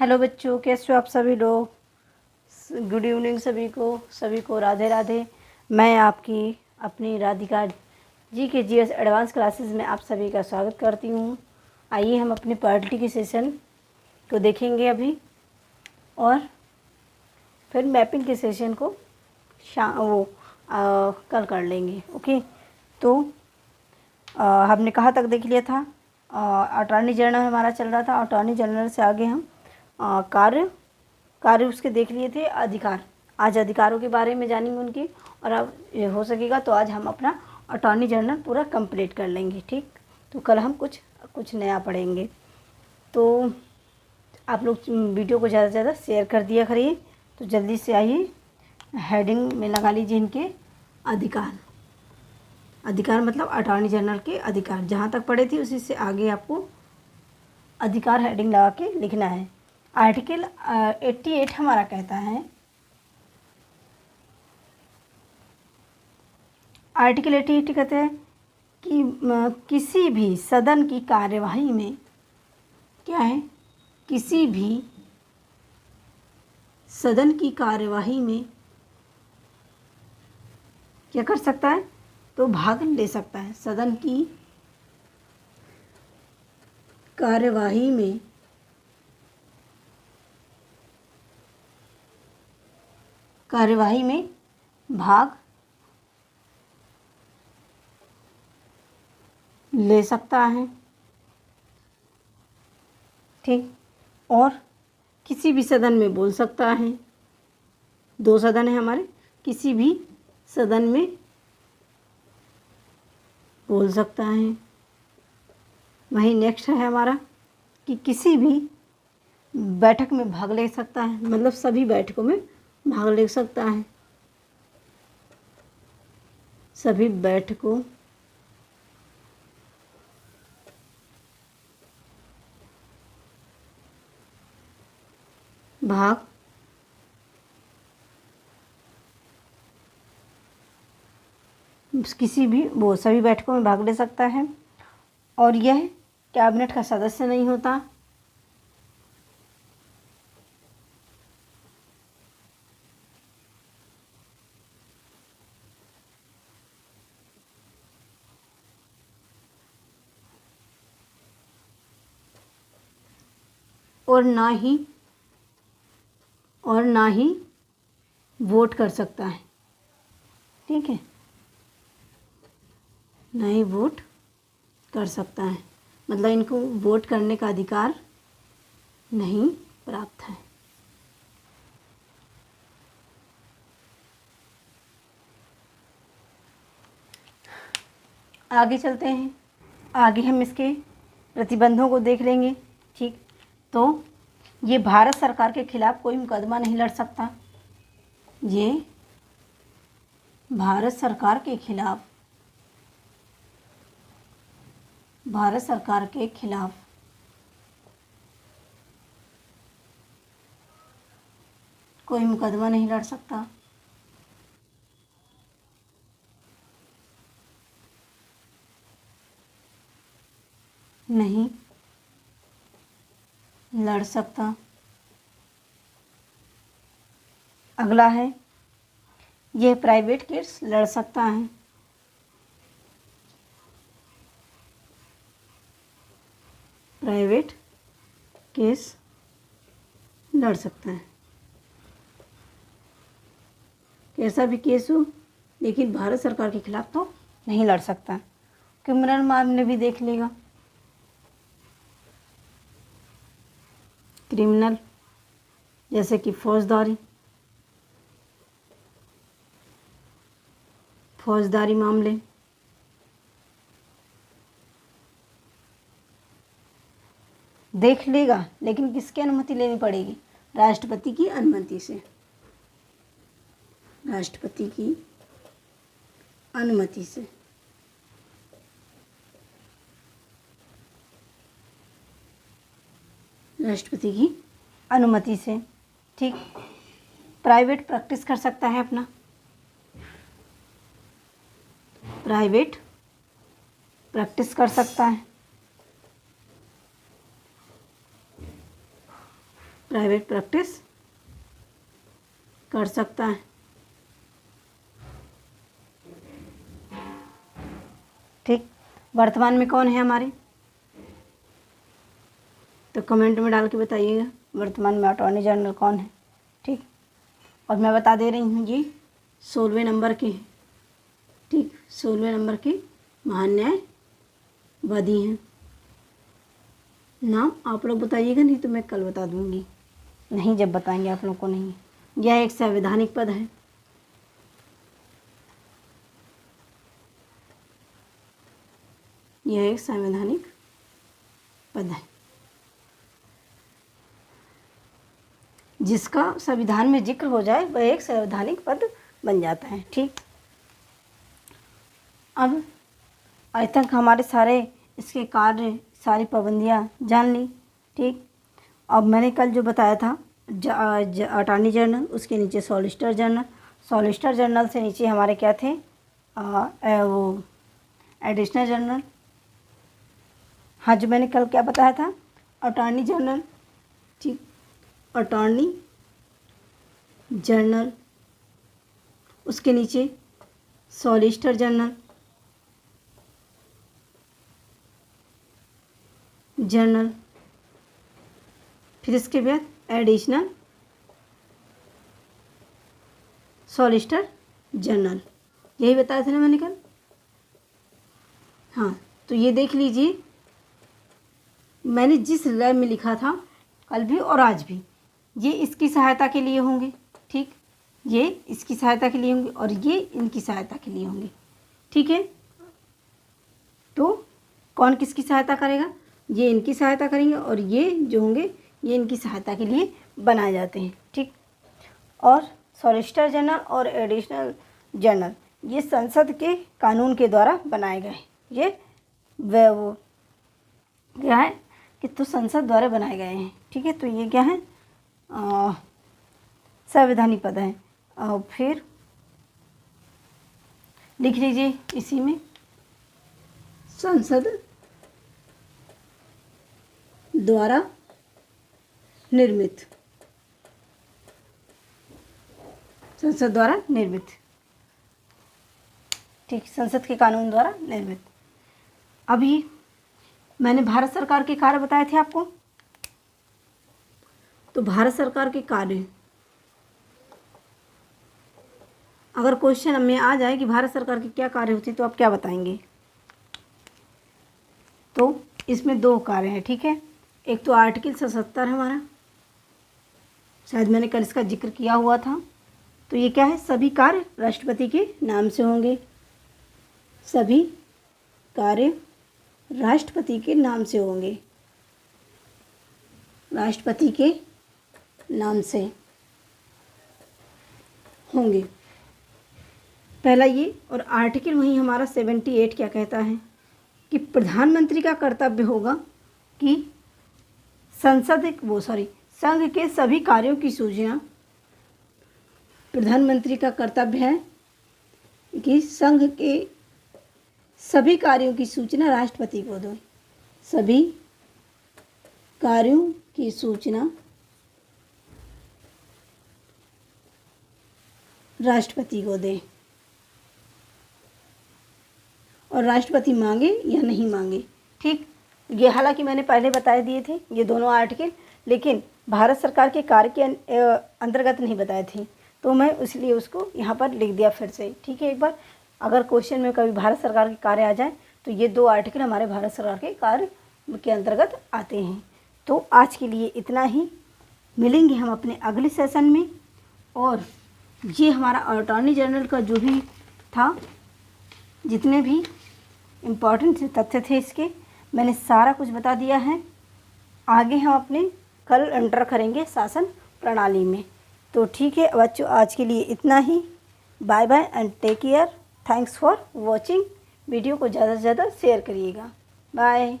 Hello बच्चों, कैसे हो आप सभी लोग। गुड इवनिंग सभी को राधे राधे। मैं आपकी अपनी राधिका जी के जीएस एडवांस क्लासेस में आप सभी का स्वागत करती हूँ। आइए हम अपने पॉलिटी के सेशन को देखेंगे अभी, और फिर मैपिंग के सेशन को कल कर लेंगे। ओके, तो हमने कहाँ तक देख लिया था। अटॉर्नी जनरल हमारा चल रहा था। अटॉर्नी जनरल से आगे हम कार्य उसके देख लिए थे। अधिकार, आज अधिकारों के बारे में जानेंगे उनकी, और अब हो सकेगा तो आज हम अपना अटॉर्नी जनरल पूरा कंप्लीट कर लेंगे। ठीक, तो कल हम कुछ नया पढ़ेंगे। तो आप लोग वीडियो को ज़्यादा से ज़्यादा शेयर कर दिया करिए। तो जल्दी से आइए, हेडिंग में लगा लीजिए इनके अधिकार मतलब अटॉर्नी जनरल के अधिकार। जहाँ तक पढ़े थे उसी से आगे आपको अधिकार हेडिंग लगा के लिखना है। आर्टिकल 88 हमारा कहता है, आर्टिकल 88 कहते हैं कि किसी भी सदन की कार्यवाही में, क्या है, किसी भी सदन की कार्यवाही में क्या कर सकता है, तो भाग ले सकता है। सदन की कार्यवाही में भाग ले सकता है। ठीक, और किसी भी सदन में बोल सकता है। दो सदन है हमारे, किसी भी सदन में बोल सकता है। वहीं नेक्स्ट है हमारा कि किसी भी बैठक में भाग ले सकता है, मतलब सभी बैठकों में भाग ले सकता है। सभी बैठकों भाग किसी भी वो सभी बैठकों में भाग ले सकता है, और यह कैबिनेट का सदस्य नहीं होता। और ना ही वोट कर सकता है। ठीक है, ना ही वोट कर सकता है, मतलब इनको वोट करने का अधिकार नहीं प्राप्त है। आगे चलते हैं, आगे हम इसके प्रतिबंधों को देख लेंगे। ठीक, तो ये भारत सरकार के खिलाफ कोई मुकदमा नहीं लड़ सकता। ये भारत सरकार के खिलाफ कोई मुकदमा नहीं लड़ सकता। नहीं लड़ सकता। अगला है, यह प्राइवेट केस लड़ सकता है। प्राइवेट केस लड़ सकता है, कैसा भी केस हो, लेकिन भारत सरकार के खिलाफ तो नहीं लड़ सकता। क्रिमिनल मामले भी देख लेगा। क्रिमिनल जैसे कि फौजदारी मामले, देख लेगा, लेकिन किसकी अनुमति लेनी पड़ेगी? राष्ट्रपति की अनुमति से। राष्ट्रपति की अनुमति से। राष्ट्रपति की अनुमति से। ठीक, प्राइवेट प्रैक्टिस कर सकता है अपना। प्राइवेट प्रैक्टिस कर सकता है। प्राइवेट प्रैक्टिस कर सकता है। ठीक, वर्तमान में कौन है हमारे, तो कमेंट में डाल के बताइएगा वर्तमान में अटॉर्नी जनरल कौन है। ठीक, और मैं बता दे रही हूँ जी 16वें नंबर के, ठीक 16वें नंबर के महान्यायवादी हैं। नाम आप लोग बताइएगा, नहीं तो मैं कल बता दूँगी, नहीं जब बताएंगे आप लोग को नहीं। यह एक संवैधानिक पद है। यह एक संवैधानिक पद है जिसका संविधान में जिक्र हो जाए वह एक संवैधानिक पद बन जाता है। ठीक, अब आज तक हमारे सारे इसके कार्य, सारी पाबंदियाँ जान ली। ठीक, अब मैंने कल जो बताया था अटॉर्नी जनरल, उसके नीचे सॉलिसिटर जनरल, सॉलिसिटर जनरल से नीचे हमारे क्या थे, वो एडिशनल जनरल। हाँ, जो मैंने कल क्या बताया था, अटॉर्नी जनरल। ठीक, अटॉर्नी जनरल, उसके नीचे सॉलिसिटर जनरल, फिर इसके बाद एडिशनल सॉलिसिटर जनरल। यही बताया था ना मैंने कल। हाँ, तो ये देख लीजिए, मैंने जिस लैब में लिखा था कल भी और आज भी, ये इसकी सहायता के लिए होंगे। ठीक, ये इसकी सहायता के लिए होंगे और ये इनकी सहायता के लिए होंगे। ठीक है, तो कौन किसकी सहायता करेगा, ये इनकी सहायता करेंगे और ये जो होंगे ये इनकी सहायता के लिए बनाए जाते हैं। ठीक, और सॉलिसिटर जनरल और एडिशनल जनरल ये संसद के कानून के द्वारा बनाए गए। ये वो क्या है कि तो संसद द्वारा बनाए गए हैं। ठीक है, तो ये क्या है, संवैधानिक पद है। और फिर लिख लीजिए इसी में, संसद द्वारा निर्मित, संसद द्वारा निर्मित। ठीक, संसद के कानून द्वारा निर्मित। अभी मैंने भारत सरकार के कार्य बताए थे आपको, तो भारत सरकार के कार्य, अगर क्वेश्चन में आ जाए कि भारत सरकार के क्या कार्य होते हैं तो आप क्या बताएंगे, तो इसमें दो कार्य हैं। ठीक है, एक तो आर्टिकल 77 है हमारा, शायद मैंने कल इसका जिक्र किया हुआ था। तो ये क्या है, सभी कार्य राष्ट्रपति के नाम से होंगे, सभी कार्य राष्ट्रपति के नाम से होंगे, राष्ट्रपति के नाम से होंगे, पहला ये। और आर्टिकल वहीं हमारा 78 क्या कहता है कि प्रधानमंत्री का कर्तव्य होगा कि संघ के सभी कार्यों की सूचना, प्रधानमंत्री का कर्तव्य है कि संघ के सभी कार्यों की सूचना राष्ट्रपति को दो, सभी कार्यों की सूचना राष्ट्रपति को दे, और राष्ट्रपति मांगे या नहीं मांगे। ठीक, ये हालांकि मैंने पहले बता दिए थे ये दोनों आर्टिकल, लेकिन भारत सरकार के कार्य के अंतर्गत नहीं बताए थे, तो मैं इसलिए उसको यहाँ पर लिख दिया फिर से। ठीक है, एक बार अगर क्वेश्चन में कभी भारत सरकार के कार्य आ जाए तो ये दो आर्टिकल हमारे भारत सरकार के कार्य के अंतर्गत आते हैं। तो आज के लिए इतना ही, मिलेंगे हम अपने अगले सेशन में। और ये हमारा अटॉर्नी जनरल का जो भी था, जितने भी इम्पोर्टेंट तथ्य थे इसके, मैंने सारा कुछ बता दिया है। आगे हम अपने कल एंटर करेंगे शासन प्रणाली में। तो ठीक है बच्चों, आज के लिए इतना ही। Bye bye and take care. Thanks for watching. Video को ज़्यादा से ज़्यादा शेयर करिएगा। बाय।